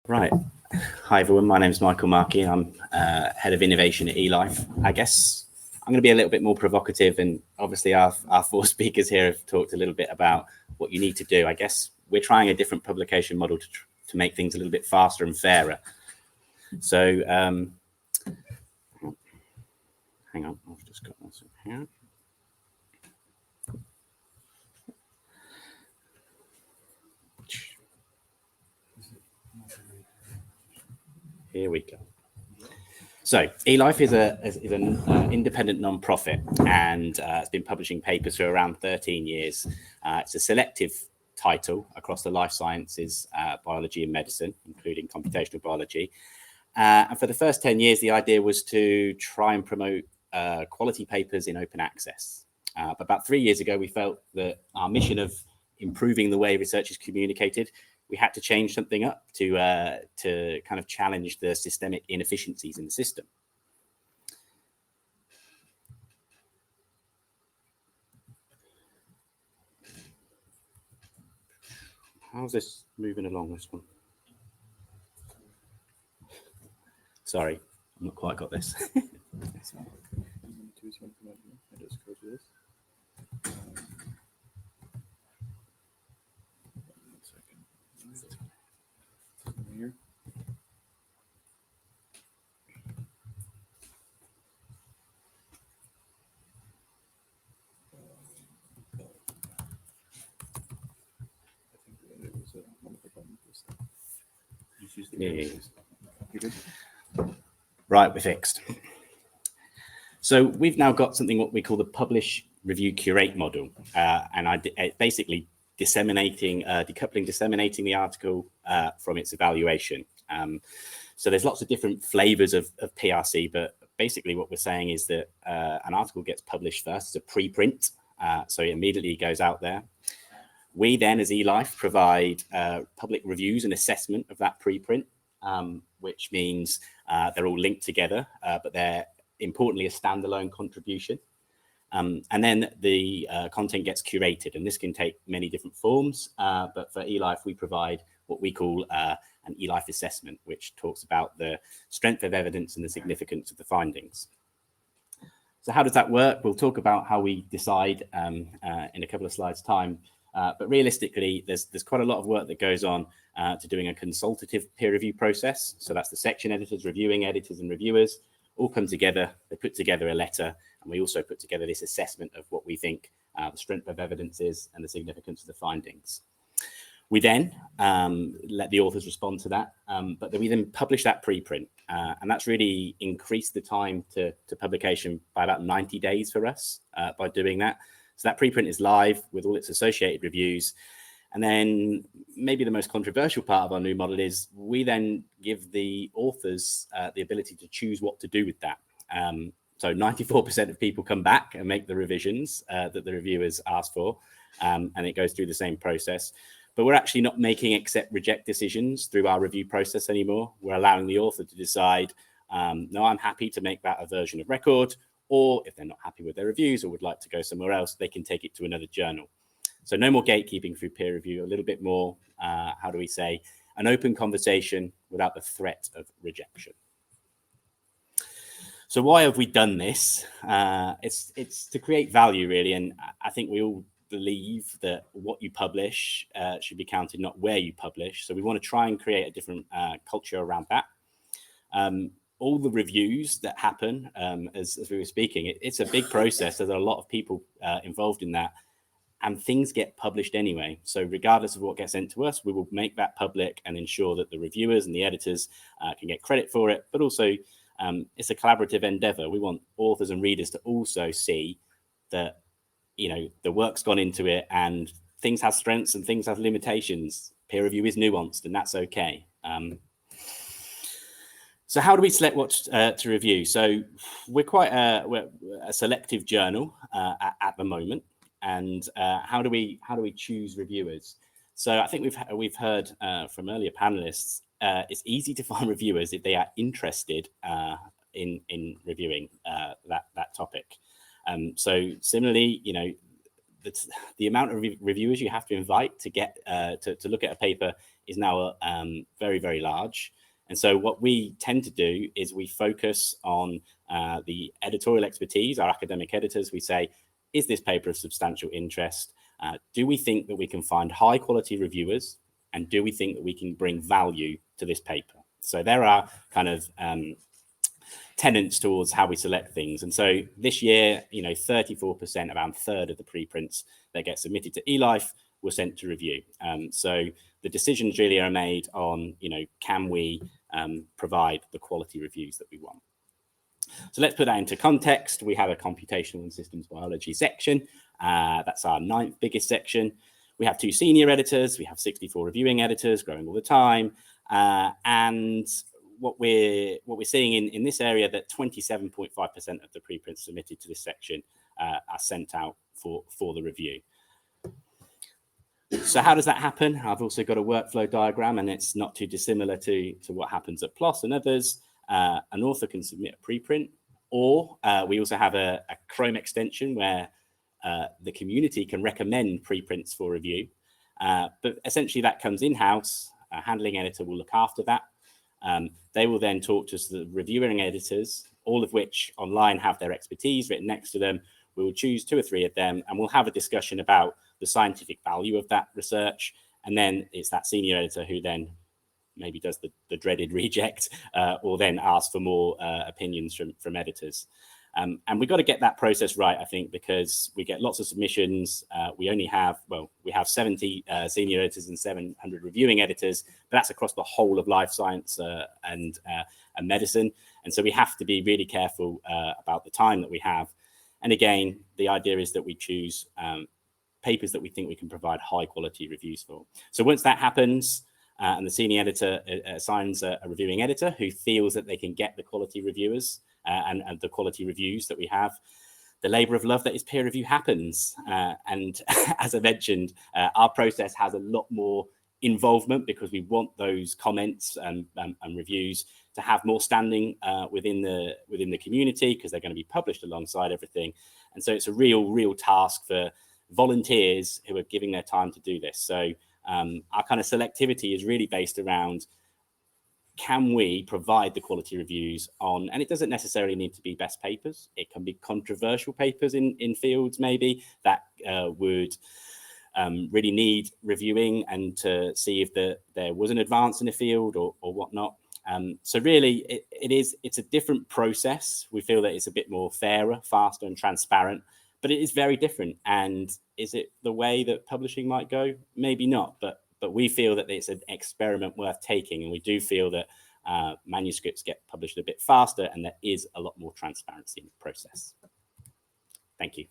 Right. Hi, everyone. My name is Markie. I'm Head of Innovation at eLife. I guess I'm going to be a little bit more provocative, and obviously our four speakers here have talked a little bit about what you need to do. I guess we're trying a different publication model to make things a little bit faster and fairer. So hang on, I've just got this here. Here we go. So eLife is an independent non-profit, and it's been publishing papers for around 13 years. It's a selective title across the life sciences, biology and medicine, including computational biology. And for the first 10 years, the idea was to try and promote quality papers in open access. But about 3 years ago, we felt that our mission of improving the way research is communicated, we had to change something up to kind of challenge the systemic inefficiencies in the system. How's this moving along, this one? Sorry, I've not quite got this. Here. Right, we're fixed. So we've now got something what we call the publish, review, curate model, and basically decoupling, disseminating the article from its evaluation. So there's lots of different flavors of PRC, but basically what we're saying is that an article gets published first as a preprint, so it immediately goes out there. We then, as eLife, provide public reviews and assessment of that preprint, which means they're all linked together, but they're importantly a standalone contribution. And then the content gets curated, and this can take many different forms. But for eLife, we provide what we call an eLife assessment, which talks about the strength of evidence and the significance of the findings. So how does that work? We'll talk about how we decide in a couple of slides' time. But realistically, there's quite a lot of work that goes on to doing a consultative peer review process. So that's the section editors, reviewing editors, and reviewers all come together. They put together a letter, and we also put together this assessment of what we think the strength of evidence is and the significance of the findings. We then let the authors respond to that, but we then publish that preprint, and that's really increased the time to publication by about 90 days for us by doing that. So that preprint is live with all its associated reviews. And then maybe the most controversial part of our new model is we then give the authors the ability to choose what to do with that. So 94% of people come back and make the revisions that the reviewers asked for, and it goes through the same process. But we're actually not making accept reject decisions through our review process anymore. We're allowing the author to decide, no, I'm happy to make that a version of record, or if they're not happy with their reviews or would like to go somewhere else, they can take it to another journal. So no more gatekeeping through peer review, a little bit more, how do we say, an open conversation without the threat of rejection. So why have we done this? It's to create value, really. And I think we all believe that what you publish should be counted, not where you publish. So we want to try and create a different culture around that. All the reviews that happen, as we were speaking, it's a big process. There's a lot of people involved in that, and things get published anyway. So regardless of what gets sent to us, we will make that public and ensure that the reviewers and the editors can get credit for it. But also, it's a collaborative endeavor. We want authors and readers to also see that, you know, the work's gone into it, and things have strengths and things have limitations. Peer review is nuanced, and that's okay. So how do we select what to review? So we're quite we're a selective journal at the moment, and how do we choose reviewers? So I think we've heard from earlier panelists. It's easy to find reviewers if they are interested in reviewing that topic. So similarly, you know, the amount of reviewers you have to invite to get to look at a paper is now very, very large. And so what we tend to do is we focus on the editorial expertise, our academic editors. We say, is this paper of substantial interest? Do we think that we can find high quality reviewers? And do we think that we can bring value to this paper? So there are kind of tenets towards how we select things. And so this year, 34%, around a third of the preprints that get submitted to eLife were sent to review. So the decisions really are made on, can we provide the quality reviews that we want? So let's put that into context. We have a computational and systems biology section. That's our 9th biggest section. We have 2 senior editors. We have 64 reviewing editors, growing all the time. And what we're seeing in this area, that 27.5% of the preprints submitted to this section are sent out for the review. So how does that happen? I've also got a workflow diagram, and it's not too dissimilar to what happens at PLOS and others. An author can submit a preprint, or we also have a Chrome extension where the community can recommend preprints for review. But essentially that comes in-house. A handling editor will look after that. They will then talk to the reviewing editors, all of which online have their expertise written next to them. We will choose 2 or 3 of them, and we'll have a discussion about the scientific value of that research. And then it's that senior editor who then maybe does the dreaded reject, or then asks for more opinions from editors. And we've got to get that process right, I think, because we get lots of submissions. We only have, we have 70 senior editors and 700 reviewing editors, but that's across the whole of life science and medicine. And so we have to be really careful about the time that we have. And again, the idea is that we choose papers that we think we can provide high quality reviews for. So once that happens, and the senior editor assigns a reviewing editor who feels that they can get the quality reviewers and the quality reviews that we have, the labor of love that is peer review happens. And as I mentioned, our process has a lot more involvement because we want those comments and reviews to have more standing within the community, because they're going to be published alongside everything. And so it's a real task for volunteers who are giving their time to do this. So our kind of selectivity is really based around, can we provide the quality reviews on, and it doesn't necessarily need to be best papers. It can be controversial papers in fields maybe that would really need reviewing and to see if there was an advance in the field or whatnot. So really it's a different process. We feel that it's a bit more fairer, faster and transparent, but it is very different. And is it the way that publishing might go? Maybe not, but we feel that it's an experiment worth taking. And we do feel that manuscripts get published a bit faster and there is a lot more transparency in the process. Thank you.